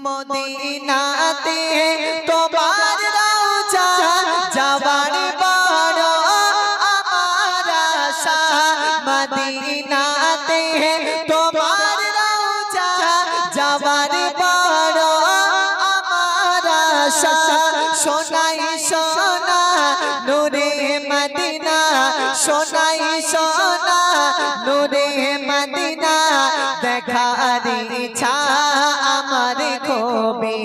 মদিনাতে তোমার রওজা যাবার বড় আমার আশা মদিনাতে তোমার রওজা যাবার বড় আমার আশা সোনাই সোনা নূরে মদিনা সোনাই সোনা নূরে মদিনা দেখার ইচ্ছা আমার খুবই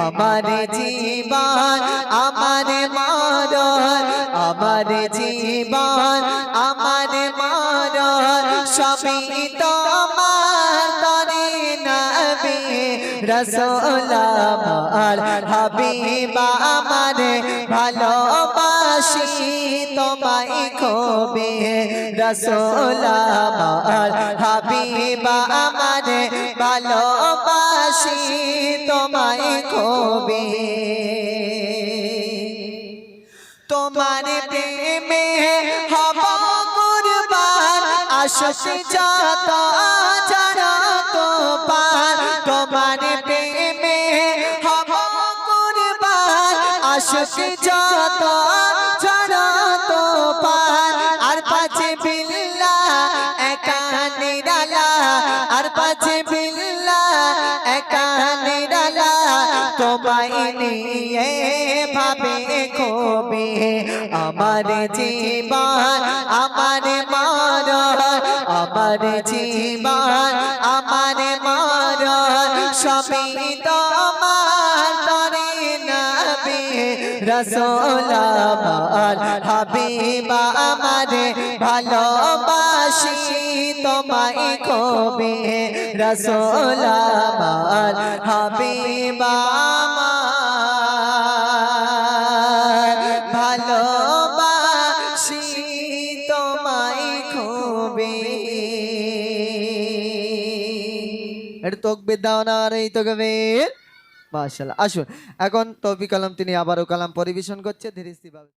আমার জীবন আমার মরণ আমার জীবন আমার মরণ সবই তোমার তরে নবী রাসূল আমার হাবিব আমার ভালোবাসি তোমায় খুবই রাসূল আমার হাবিব আমার ভালোবাসি তোমায় খুবই তোমার প্রেমে হব কুরবান আশিক যত জানত পার তোমার প্রেমে হব কুরবান আশিক যত জানত পার আর পাছে বিল্লাহ একা নিরালা আর পাছে বিল্লাহ একা নিরালা তোমায় নিয়ে ভাবে খুবই আমার জীবন আমার মরণ আমার জীবন আমার মরণ সবই তোমার তরে নবী রাসূল আমার হাবিব আমার ভালোবাসি তোমায় খুবই রাসূল আমার হাবিব আমার ভালোবাসি তোমায় খুবই এটা তকবীর দাও না আর এই তকবীর মাশাআল্লাহ। আসুন এখন তৌফিক আলম তিনি আবারও কালাম পরিবেশন করছে ধীরে ধীরে।